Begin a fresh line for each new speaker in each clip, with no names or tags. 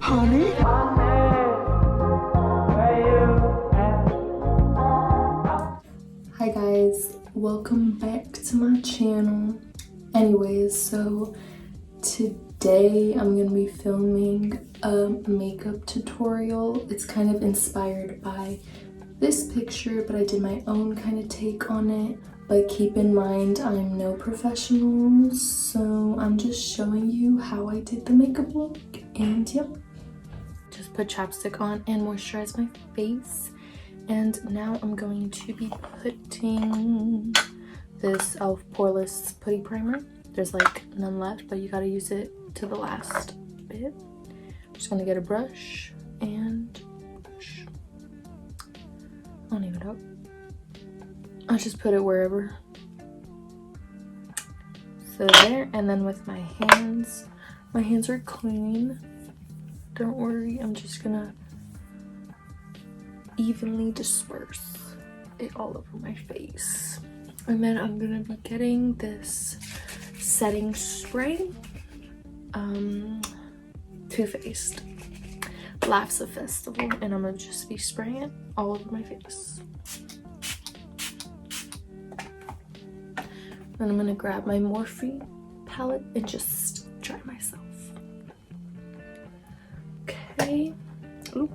Honey? Hi guys, welcome back to my channel. Anyways, so today I'm gonna be filming a makeup tutorial. It's kind of inspired by this picture, but I did my own kind of take on it. But keep in mind, I'm no professional, so I'm just showing you how I did the makeup look. And yep, just put chapstick on and moisturize my face. And now I'm going to be putting this e.l.f. Poreless Putty Primer. There's like none left, but you gotta use it to the last bit. I'm just gonna get a brush and I'll leave it up. I'll just put it wherever. So there, and then with my hands are clean. Don't worry, I'm just gonna evenly disperse it all over my face. And then I'm gonna be getting this setting spray, Too Faced Laughs Festival, and I'm gonna just be spraying it all over my face. Then I'm gonna grab my Morphe palette and just dry myself. Okay. Ooh.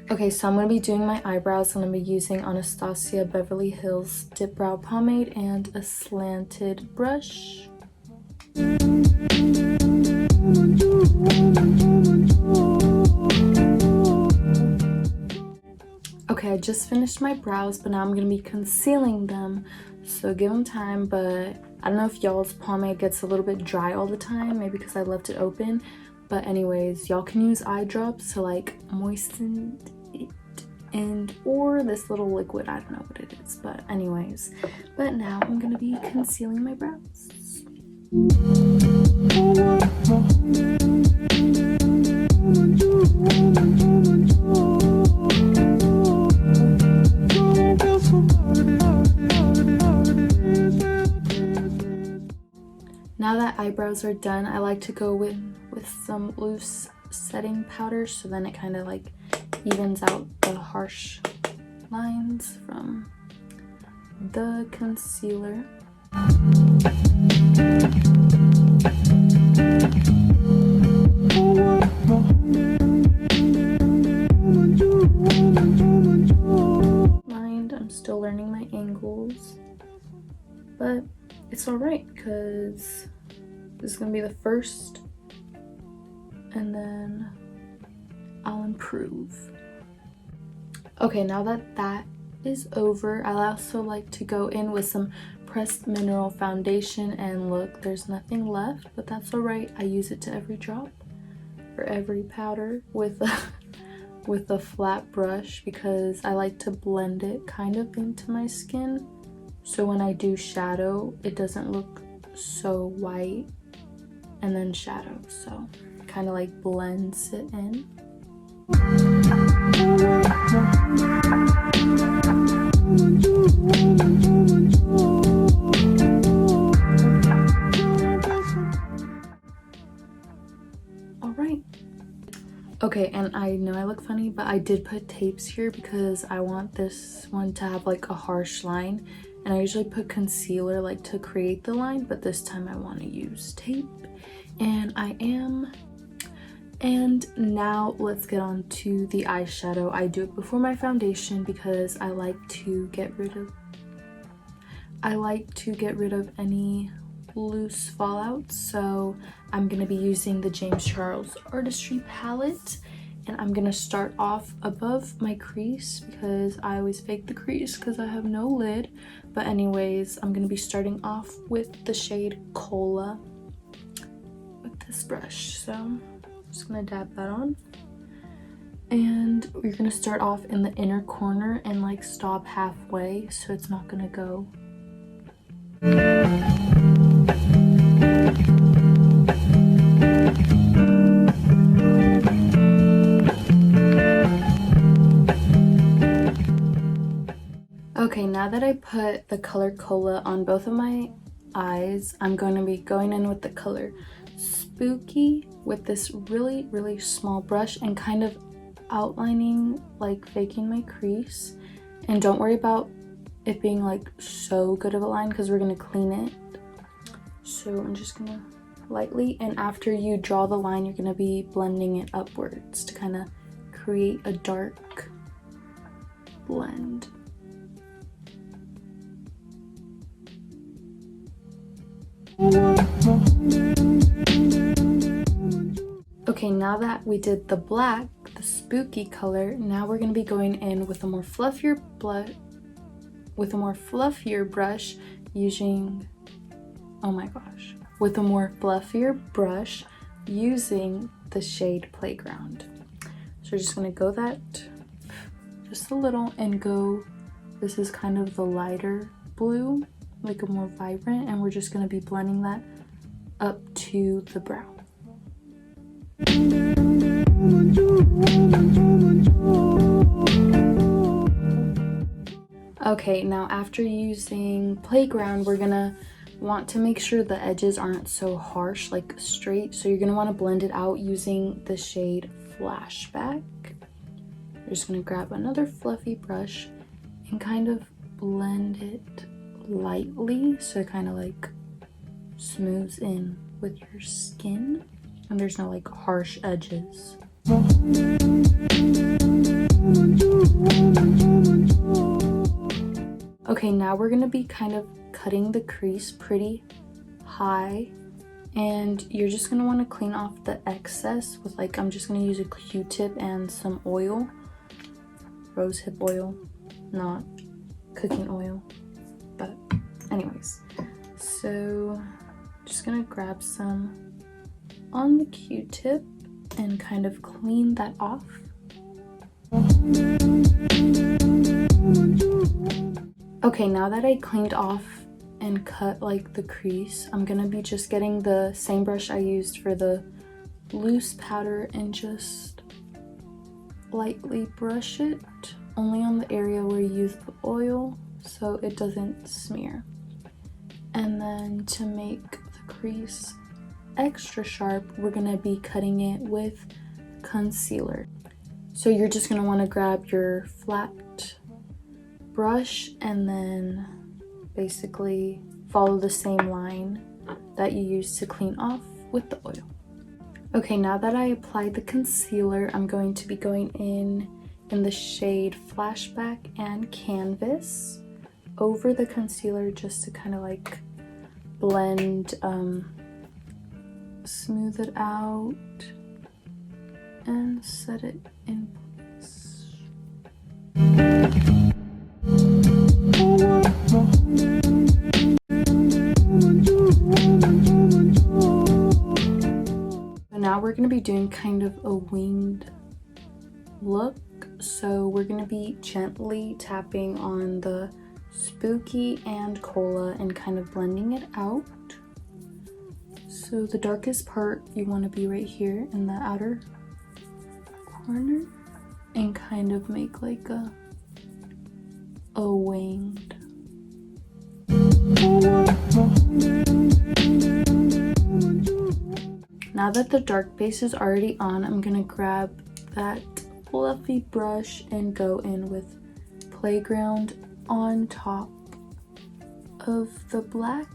Okay, so I'm gonna be doing my eyebrows. I'm gonna be using Anastasia Beverly Hills Dip Brow Pomade and a slanted brush. Okay, I just finished my brows, but now I'm gonna be concealing them, so give them time. But I don't know if y'all's pomade gets a little bit dry all the time, maybe because I left it open. But anyways, y'all can use eye drops to like moisten it, and or this little liquid, I don't know what it is, but anyways. But now I'm gonna be concealing my brows. Now that eyebrows are done, I like to go in with some loose setting powder, so then it kind of like evens out the harsh lines from the concealer. Mind, I'm still learning my angles, but it's all right because this is gonna be the first, and then I'll improve. Okay, now that that is over, I also like to go in with some pressed mineral foundation, and look, there's nothing left, but that's all right. I use it to every drop or every powder with a flat brush because I like to blend it kind of into my skin, so when I do shadow, it doesn't look so white and then shadow, so it kind of like blends it in. All right. Okay, and I know I look funny, but I did put tapes here because I want this one to have like a harsh line, and I usually put concealer like to create the line, but this time I want to use tape, and I am. And now let's get on to the eyeshadow. I do it before my foundation because I like to get rid of any loose fallout. So I'm gonna be using the James Charles Artistry palette, and I'm gonna start off above my crease because I always fake the crease because I have no lid. But anyways, I'm gonna be starting off with the shade Cola with this brush. So just gonna dab that on, and we're gonna start off in the inner corner and like stop halfway, so it's not gonna go. Okay, now that I put the color Cola on both of my eyes, I'm going to be going in with the color Spooky with this really small brush and kind of outlining, like faking my crease. And don't worry about it being like so good of a line because we're going to clean it. So I'm just going to lightly, and after you draw the line, you're going to be blending it upwards to kind of create a dark blend. Okay, now that we did the black, the spooky color, now we're going to be going in with a more fluffier brush using, oh my gosh, with a more fluffier brush using the shade Playground. So we're just going to go that just a little and go, this is kind of the lighter blue, like a more vibrant, and we're just going to be blending that up to the brown. Okay, now after using Playground, we're gonna want to make sure the edges aren't so harsh, like straight, so you're gonna want to blend it out using the shade Flashback. We're just gonna grab another fluffy brush and kind of blend it lightly so it kind of like smooths in with your skin and there's no like harsh edges. Okay, now we're gonna be kind of cutting the crease pretty high, and you're just gonna want to clean off the excess with, like, I'm just gonna use a Q-tip and some oil, rosehip oil, not cooking oil, but anyways. So just gonna grab some on the Q-tip and kind of clean that off. Okay, now that I cleaned off and cut like the crease, I'm gonna be just getting the same brush I used for the loose powder and just lightly brush it only on the area where you use the oil so it doesn't smear. And then to make the crease extra sharp, we're gonna be cutting it with concealer. So you're just gonna want to grab your flat brush and then basically follow the same line that you used to clean off with the oil. Okay, now that I applied the concealer, I'm going to be going in the shade Flashback and Canvas over the concealer just to kind of like blend, smooth it out and set it in place. So now we're going to be doing kind of a winged look. So we're going to be gently tapping on the Spooky and Cola and kind of blending it out. So the darkest part you want to be right here in the outer corner and kind of make like a winged. Now that the dark base is already on, I'm gonna grab that fluffy brush and go in with Playground on top of the black.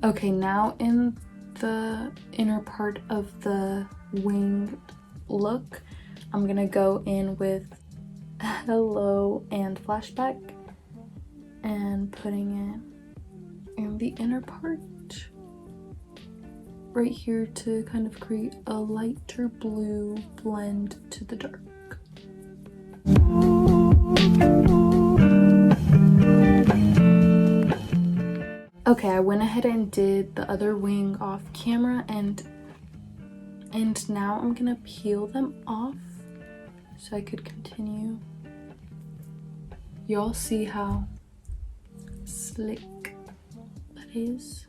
Okay, now in the inner part of the winged look, I'm gonna go in with Hello and Flashback and putting it in the inner part right here to kind of create a lighter blue blend to the dark. Okay, I went ahead and did the other wing off camera, and now I'm gonna peel them off so I could continue. Y'all see how slick that is?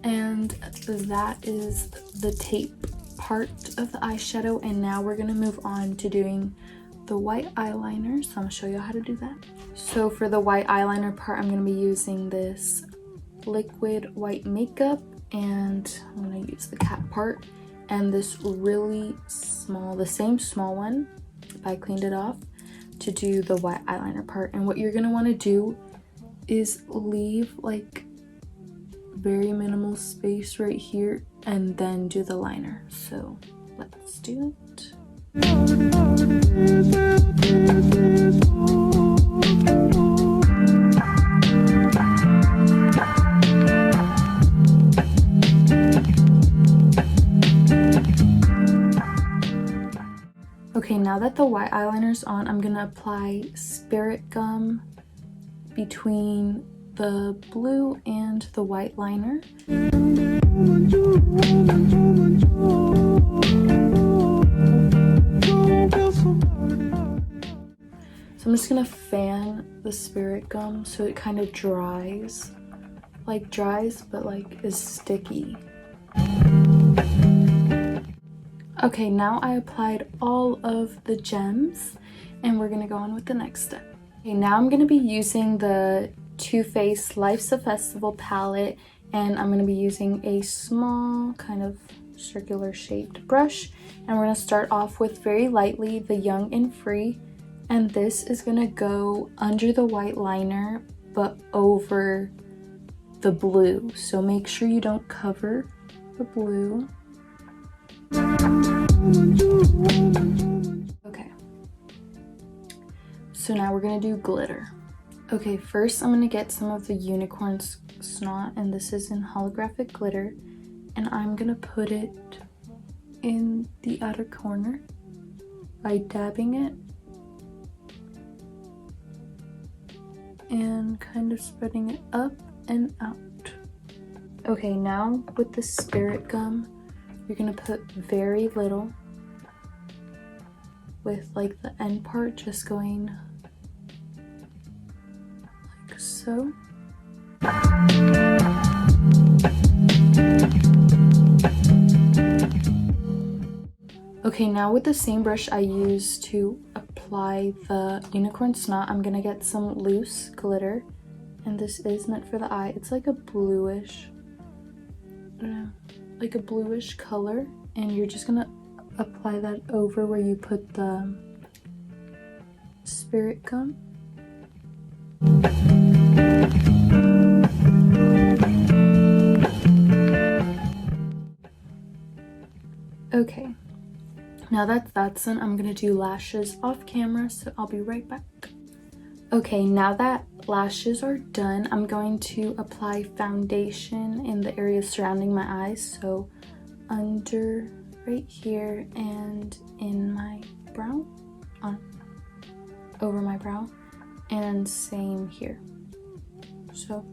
And that is the tape part of the eyeshadow, and now we're gonna move on to doing the white eyeliner. So I'm gonna show you how to do that. So for the white eyeliner part, I'm gonna be using this liquid white makeup, and I'm gonna use the cap part and this really small, the same small one, I cleaned it off, to do the white eyeliner part. And what you're gonna wanna do is leave like very minimal space right here and then do the liner. So let's do it. Okay, now that the white eyeliner's on, I'm gonna apply spirit gum between the blue and the white liner. So I'm just gonna fan the spirit gum so it kind of dries, but like is sticky. Okay, now I applied all of the gems and we're gonna go on with the next step. Okay, now I'm gonna be using the Too Faced Life's a Festival palette, and I'm gonna be using a small kind of circular shaped brush, and we're gonna start off with very lightly the Young and Free, and this is gonna go under the white liner but over the blue, so make sure you don't cover the blue. Okay, so now we're gonna do glitter. Okay, first I'm gonna get some of the unicorn snot, and this is in holographic glitter, and I'm gonna put it in the outer corner by dabbing it and kind of spreading it up and out. Okay, now with the spirit gum, you're gonna put very little, with like the end part just going like so. Okay, now with the same brush I used to apply the unicorn snot, I'm gonna get some loose glitter, and this is meant for the eye. It's like a bluish, I don't know, like a bluish color, and you're just gonna apply that over where you put the spirit gum. Okay, now that that's done, I'm gonna do lashes off camera, so I'll be right back. Okay, now that lashes are done, I'm going to apply foundation in the areas surrounding my eyes, so under right here and in my brow, over my brow, and same here. So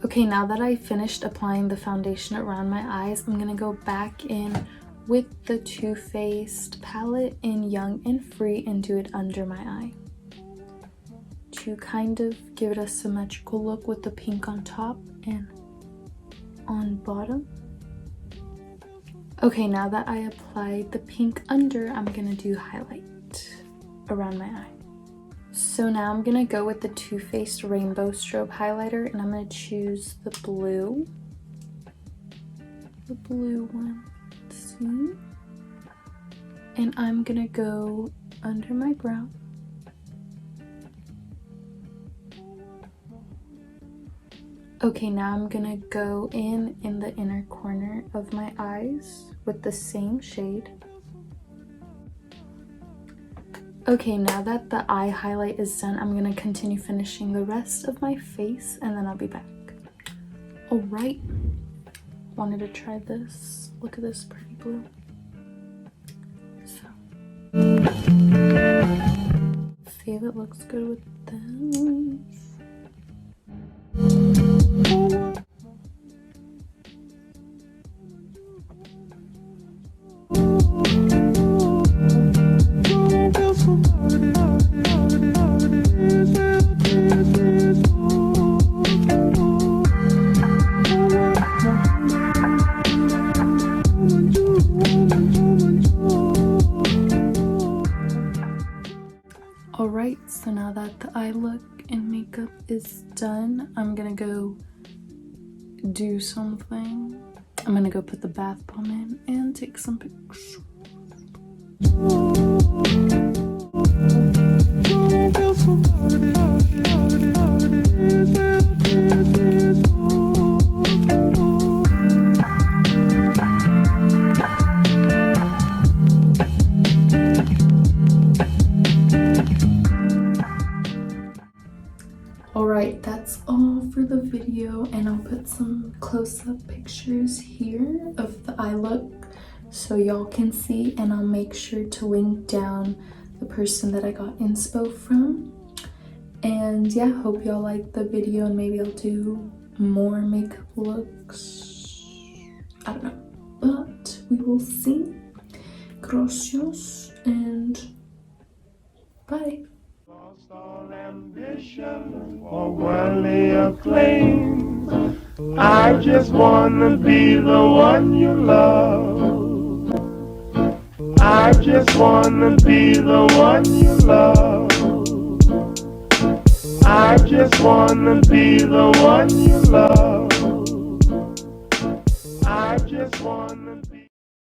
okay, now that I finished applying the foundation around my eyes, I'm gonna go back in with the Too Faced palette in Young and Free and do it under my eye to kind of give it a symmetrical look with the pink on top and on bottom. Okay, now that I applied the pink under, I'm gonna do highlight around my eye. So now I'm gonna go with the Too Faced Rainbow Strobe Highlighter, and I'm gonna choose the blue one, see? And I'm gonna go under my brow. Okay, now I'm gonna go in the inner corner of my eyes with the same shade. Okay, now that the eye highlight is done, I'm gonna continue finishing the rest of my face, and then I'll be back. All right, wanted to try this. Look at this pretty blue. So, see if it looks good with this. Alright, so now that the eye look and makeup is done, I'm gonna go do something. I'm gonna go put the bath bomb in and take some pictures. Alright, that's all for the video, and I'll put some close-up pictures here of the eye look so y'all can see, and I'll make sure to link down the person that I got inspo from. And yeah, hope y'all like the video, and maybe I'll do more makeup looks. I don't know, but we will see. Gracias and bye.
Lost all ambition or worldly acclaim. I just wanna be the one you love. I just wanna be the one you love. I just wanna be the one you love. I just wanna be